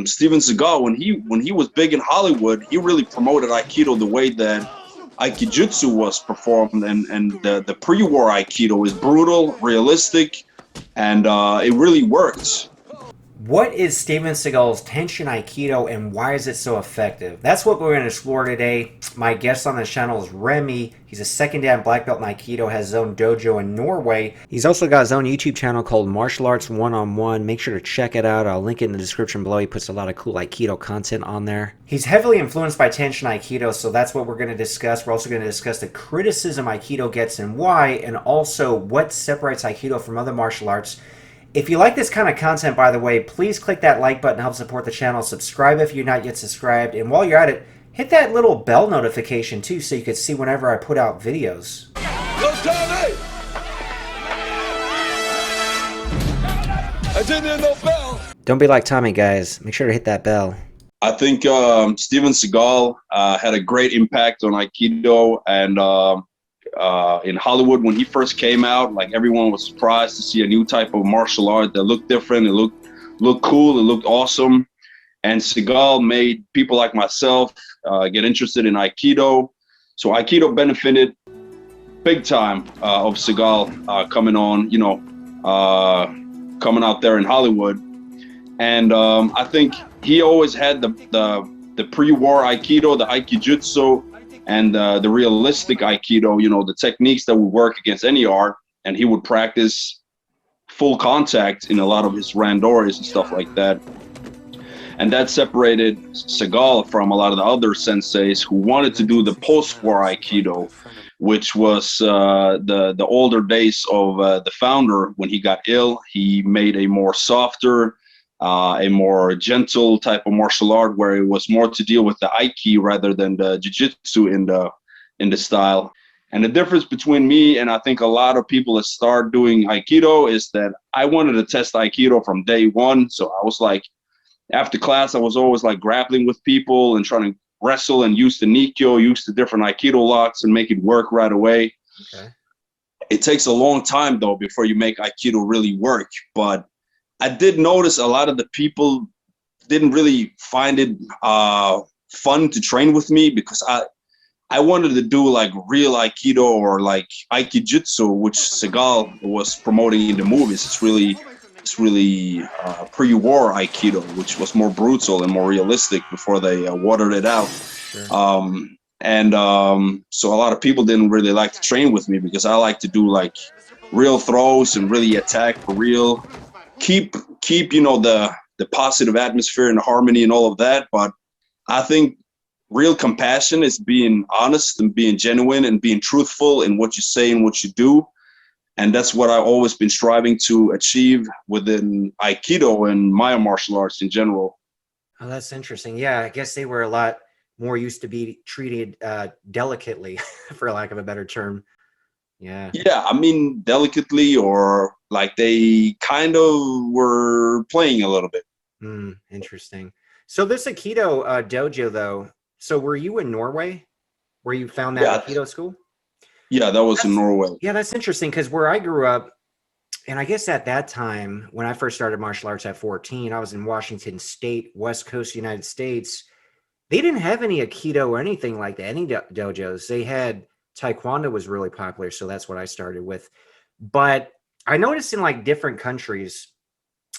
Steven Seagal, when he was big in Hollywood, he really promoted Aikido the way that Aikijutsu was performed, and the pre-war Aikido is brutal, realistic, and it really works. What is Steven Seagal's Tenshin Aikido and why is it so effective? That's what we're going to explore today. My guest on the channel is Remy. He's a second dan black belt in Aikido, has his own dojo in Norway. He's also got his own YouTube channel called Martial Arts One-on-One. Make sure to check it out. I'll link it in the description below. He puts a lot of cool Aikido content on there. He's heavily influenced by Tenshin Aikido, so that's what we're going to discuss. We're also going to discuss the criticism Aikido gets and why, and also what separates Aikido from other martial arts. If you like this kind of content, by the way, please click that like button to help support the channel. Subscribe if you're not yet subscribed. And while you're at it, hit that little bell notification too so you can see whenever I put out videos. Go Tommy! I didn't hear no bell. Don't be like Tommy, guys. Make sure to hit that bell. I think Steven Seagal had a great impact on Aikido, and in Hollywood when he first came out, like everyone was surprised to see a new type of martial art that looked different. It looked cool. It looked awesome. And Seagal made people like myself get interested in Aikido. So Aikido benefited big time of Seagal coming on, coming out there in Hollywood. And I think he always had the pre-war Aikido, the Aikijutsu, and the realistic Aikido, the techniques that would work against any art. And he would practice full contact in a lot of his randoris and stuff like that. And that separated Seagal from a lot of the other senseis who wanted to do the post-war Aikido, which was the older days of the founder. When he got ill, he made a more softer, a more gentle type of martial art where it was more to deal with the Aiki rather than the jiu-jitsu in the style. And the difference between me and I think a lot of people that start doing Aikido is that I wanted to test Aikido from day one. So I was like, after class, I was always like grappling with people and trying to wrestle and use the Nikyo, use the different Aikido locks and make it work right away. Okay. It takes a long time though before you make Aikido really work. But I did notice a lot of the people didn't really find it fun to train with me because I wanted to do like real Aikido or like Aikijutsu, which Seagal was promoting in the movies. It's really pre-war Aikido, which was more brutal and more realistic before they watered it out. Sure. So a lot of people didn't really like to train with me because I like to do like real throws and really attack for real. Keep the positive atmosphere and the harmony and all of that. But I think real compassion is being honest and being genuine and being truthful in what you say and what you do. And that's what I've always been striving to achieve within Aikido and Maya martial arts in general. Oh, that's interesting. Yeah, I guess they were a lot more used to be treated delicately, for lack of a better term. Yeah. Yeah, I mean, delicately, or like they kind of were playing a little bit. Interesting. So this Aikido dojo, though, so were you in Norway where you found that Aikido school? Yeah, that was in Norway. Yeah, that's interesting because where I grew up, and I guess at that time, when I first started martial arts at 14, I was in Washington State, West Coast, United States. They didn't have any Aikido or anything like that, any dojos. They had Taekwondo was really popular, so that's what I started with. But I noticed in like different countries,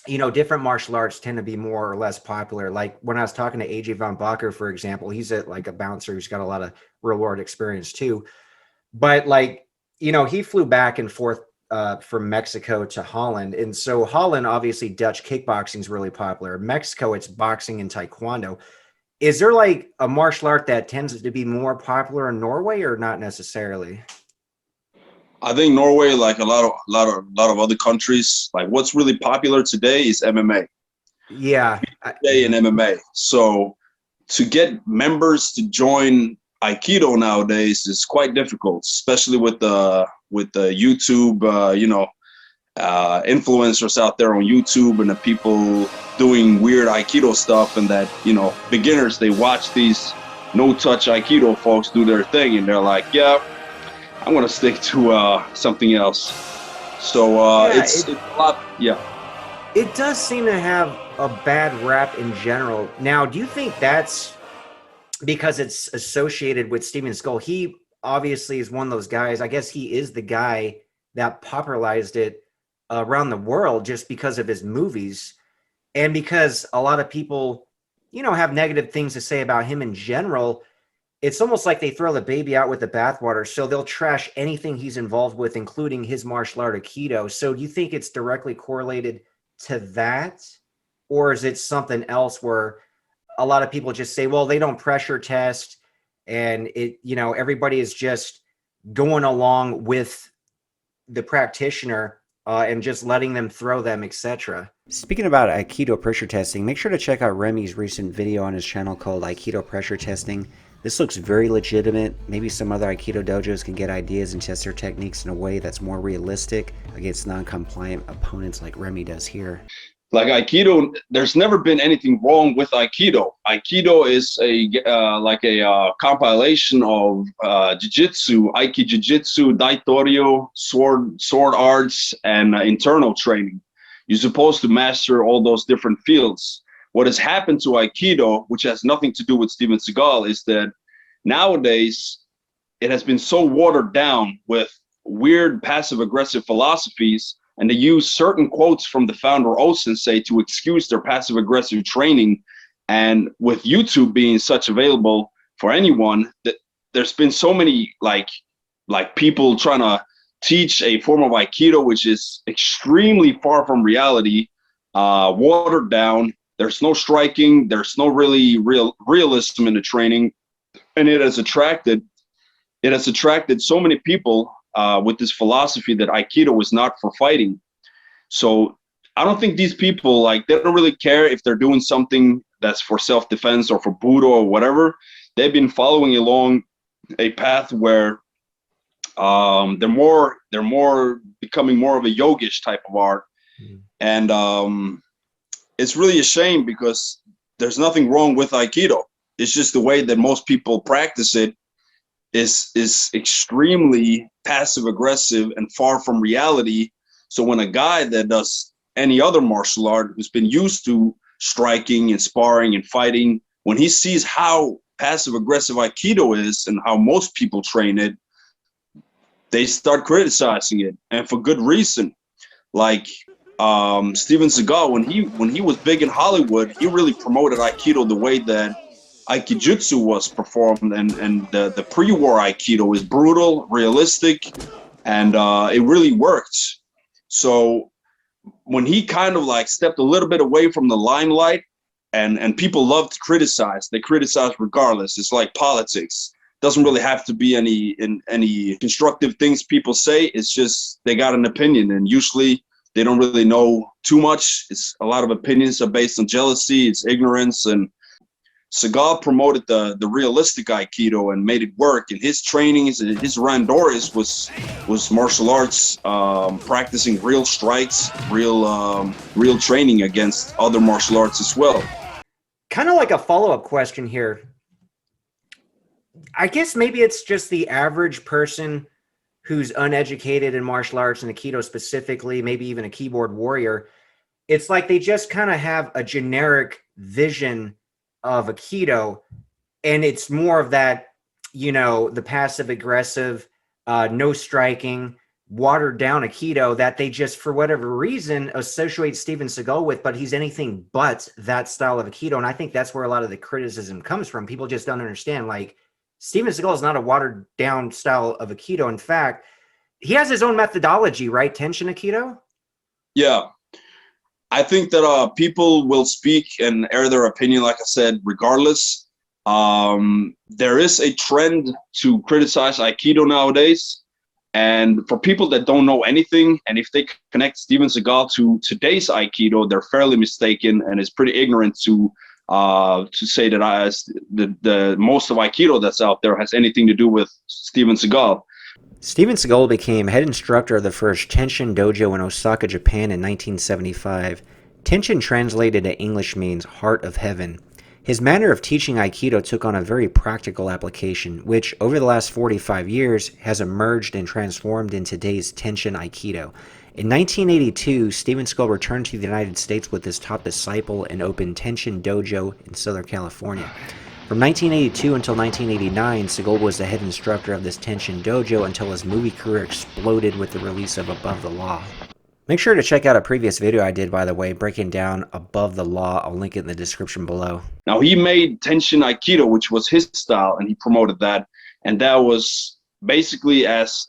different martial arts tend to be more or less popular. Like when I was talking to AJ Von Bacher, for example, he's like a bouncer who's got a lot of real world experience too. But like, he flew back and forth from Mexico to Holland. And so Holland, obviously Dutch kickboxing is really popular. Mexico, it's boxing and Taekwondo. Is there like a martial art that tends to be more popular in Norway or not necessarily? I think Norway, like a lot of other countries, like what's really popular today is MMA. Yeah. Today in MMA. So to get members to join Aikido nowadays is quite difficult, especially with the YouTube, influencers out there on YouTube and the people doing weird Aikido stuff, and that beginners, they watch these no-touch Aikido folks do their thing, and they're like, yeah, I'm gonna stick to something else. So it's a lot, yeah. It does seem to have a bad rap in general. Now, do you think that's because it's associated with Steven Seagal? He obviously is one of those guys. I guess he is the guy that popularized it around the world just because of his movies, and because a lot of people, have negative things to say about him in general. It's almost like they throw the baby out with the bathwater. So they'll trash anything he's involved with, including his martial art Aikido. So do you think it's directly correlated to that? Or is it something else where a lot of people just say, well, they don't pressure test and everybody is just going along with the practitioner and just letting them throw them, etc. Speaking about Aikido pressure testing, make sure to check out Remy's recent video on his channel called Aikido Pressure Testing. This looks very legitimate. Maybe some other Aikido dojos can get ideas and test their techniques in a way that's more realistic against non-compliant opponents like Remy does here. Like Aikido, there's never been anything wrong with Aikido. Aikido is a compilation of jiu-jitsu, Aiki jiu-jitsu, Daitorio, sword arts, and internal training. You're supposed to master all those different fields. What has happened to Aikido, which has nothing to do with Steven Seagal, is that nowadays it has been so watered down with weird passive-aggressive philosophies, and they use certain quotes from the founder O-sensei to excuse their passive-aggressive training. And with YouTube being such available for anyone, that there's been so many like people trying to teach a form of Aikido which is extremely far from reality, watered down. There's no striking. There's no really realism in the training, and it has attracted so many people with this philosophy that Aikido is not for fighting. So I don't think these people, they don't really care if they're doing something that's for self-defense or for Budo or whatever. They've been following along a path where they're more becoming more of a yogish type of art. And it's really a shame because there's nothing wrong with Aikido. It's just the way that most people practice it is extremely passive aggressive and far from reality. So when a guy that does any other martial art who's been used to striking and sparring and fighting, when he sees how passive aggressive Aikido is and how most people train it, they start criticizing it, and for good reason. Like Steven Seagal, when he was big in Hollywood, he really promoted Aikido the way that Aikijutsu was performed, and the pre-war Aikido is brutal, realistic, and it really worked. So when he kind of stepped a little bit away from the limelight, and people love to criticize, they criticize regardless. It's like politics. Doesn't really have to be any constructive things people say. It's just they got an opinion, and usually they don't really know too much. It's a lot of opinions are based on jealousy, it's ignorance, and Seagal promoted the realistic Aikido and made it work. And his trainings, his Randoris was martial arts, practicing real strikes, real training against other martial arts as well. Kind of like a follow-up question here. I guess maybe it's just the average person who's uneducated in martial arts and Aikido specifically, maybe even a keyboard warrior. It's like they just kind of have a generic vision of Aikido, and it's more of that, the passive aggressive, no striking, watered down Aikido that they just, for whatever reason, associate Steven Seagal with, but he's anything but that style of Aikido. And I think that's where a lot of the criticism comes from. People just don't understand, Steven Seagal is not a watered down style of Aikido. In fact, he has his own methodology, right? Tenshin Aikido? Yeah. I think that people will speak and air their opinion, like I said, regardless. There is a trend to criticize Aikido nowadays. And for people that don't know anything, and if they connect Steven Seagal to today's Aikido, they're fairly mistaken, and it's pretty ignorant to say that the most of Aikido that's out there has anything to do with Steven Seagal. Steven Seagal became head instructor of the first Tenshin dojo in Osaka, Japan in 1975. Tenshin translated to English means heart of heaven. His manner of teaching Aikido took on a very practical application, which over the last 45 years has emerged and transformed in today's Tenshin Aikido. In 1982, Steven Seagal returned to the United States with his top disciple and opened Tenshin Dojo in Southern California. From 1982 until 1989, Seagal was the head instructor of this Tenshin Dojo until his movie career exploded with the release of Above the Law. Make sure to check out a previous video I did, by the way, breaking down Above the Law. I'll link it in the description below. Now, he made Tenshin Aikido, which was his style, and he promoted that. And that was basically as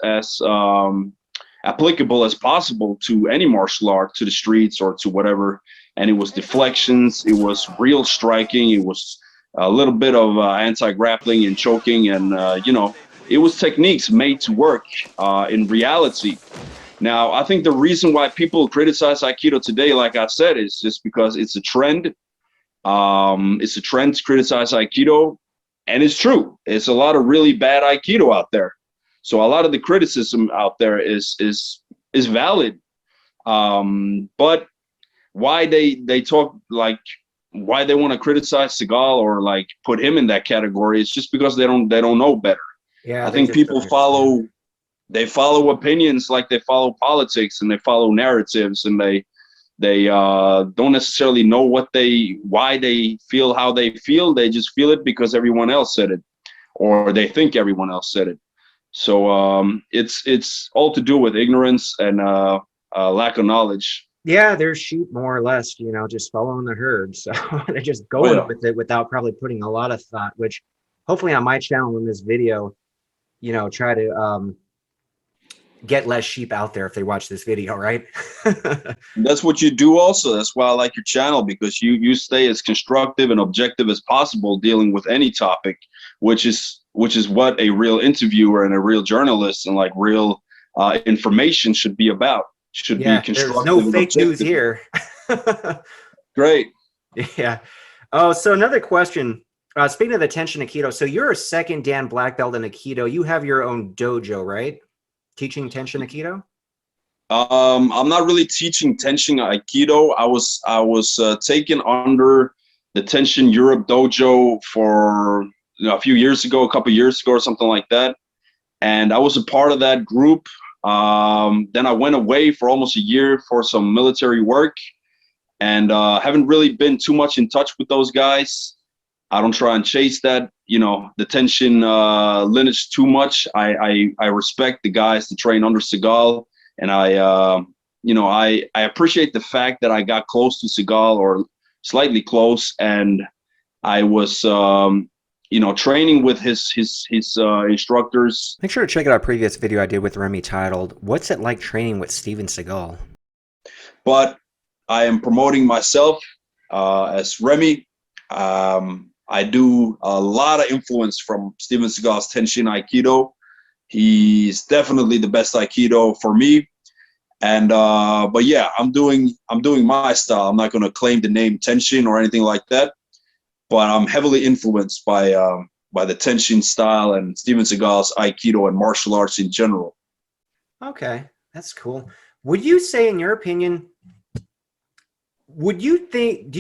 applicable as possible to any martial art, to the streets or to whatever. And it was deflections, it was real striking, it was a little bit of anti-grappling and choking, and it was techniques made to work in reality. Now, I think the reason why people criticize Aikido today, like I said, is just because it's a trend. It's a trend to criticize Aikido, and it's true. It's a lot of really bad Aikido out there. So a lot of the criticism out there is valid. But why they talk like why they want to criticize Seagal or like put him in that category is just because they don't know better. Yeah, I think people follow opinions like they follow politics, and they follow narratives, and they don't necessarily know why they feel how they feel. They just feel it because everyone else said it, or they think everyone else said it. So it's all to do with ignorance and lack of knowledge. Yeah, they're sheep more or less, just following the herd. So they're just going with it without probably putting a lot of thought, which hopefully on my channel in this video, try to get less sheep out there if they watch this video, right? That's what you do also. That's why I like your channel, because you stay as constructive and objective as possible dealing with any topic, which is what a real interviewer and a real journalist and like real information should be about. Should be constructive. There's no fake news here. Great. Yeah. Oh, so another question. Speaking of the Tenshin Aikido, so you're a second Dan black belt in Aikido. You have your own dojo, right? Teaching Tenshin Aikido? I'm not really teaching Tenshin Aikido. I was taken under the Tenshin Europe dojo for a few years ago, a couple years ago or something like that. And I was a part of that group. Then I went away for almost a year for some military work, and haven't really been too much in touch with those guys. I don't try and chase that, the Tenshin lineage too much. I respect the guys that train under Seagal, and I appreciate the fact that I got close to Seagal, or slightly close, and I was training with his instructors. Make sure to check out our previous video I did with Remy titled, "What's it like training with Steven Seagal?" But I am promoting myself as Remy. I do a lot of influence from Steven Seagal's Tenshin Aikido. He's definitely the best Aikido for me. And but yeah, I'm doing my style. I'm not going to claim the name Tenshin or anything like that, but I'm heavily influenced by the Tenshin style and Steven Seagal's Aikido and martial arts in general. Okay, that's cool. Would you say, in your opinion, do you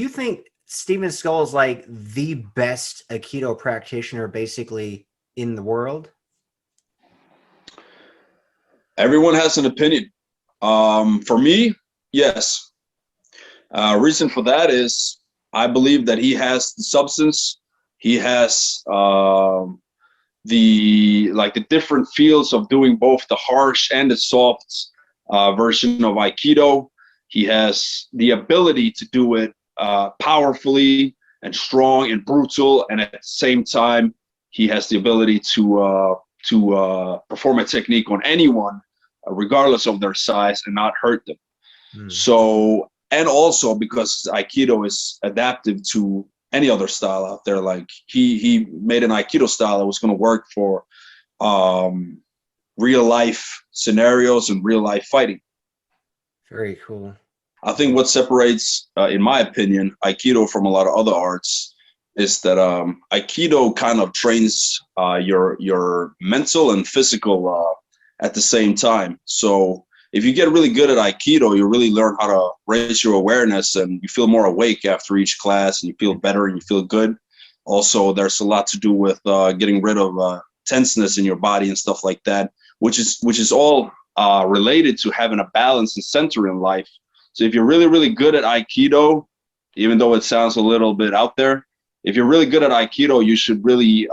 think Steven Seagal is like the best Aikido practitioner basically in the world? Everyone has an opinion. For me, yes. Reason for that is I believe that he has the substance. He has the different fields of doing both the harsh and the soft version of Aikido. He has the ability to do it powerfully and strong and brutal, and at the same time, he has the ability to perform a technique on anyone, regardless of their size, and not hurt them. So, and also because Aikido is adaptive to any other style out there. Like he made an Aikido style that was going to work for real life scenarios and real life fighting. Very cool. I think what separates, in my opinion, Aikido from a lot of other arts is that Aikido kind of trains your mental and physical at the same time. So if you get really good at Aikido, you really learn how to raise your awareness, and you feel more awake after each class, and you feel better and you feel good. Also, there's a lot to do with getting rid of tenseness in your body and stuff like that, which is all related to having a balance and center in life. So if you're really, really good at Aikido, even though it sounds a little bit out there, if you're really good at Aikido, you should really,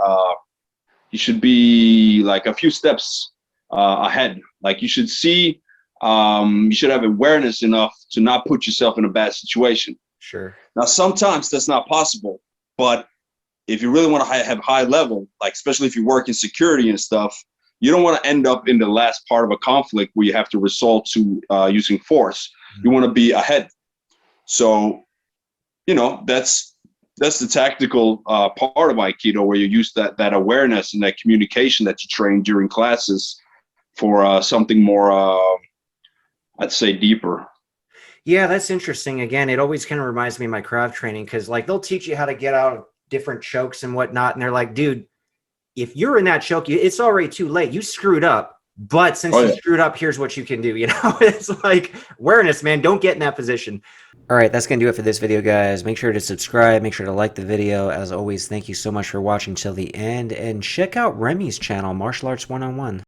you should be like a few steps ahead. Like you should see, you should have awareness enough to not put yourself in a bad situation. Sure. Now, sometimes that's not possible, but if you really want to have high level, like especially if you work in security and stuff, you don't want to end up in the last part of a conflict where you have to resort to using force. You want to be ahead. So, you know, that's the tactical part of Aikido, where you use that awareness and that communication that you train during classes for something more, I'd say, deeper. Yeah, that's interesting. Again, it always kind of reminds me of my craft training, because like they'll teach you how to get out of different chokes and whatnot, and they're like, dude, if you're in that choke, it's already too late. You screwed up. But since you screwed up, here's what you can do. You know, it's like awareness, man. Don't get in that position. All right, that's going to do it for this video, guys. Make sure to subscribe. Make sure to like the video. As always, thank you so much for watching till the end. And check out Remy's channel, Martial Arts 101.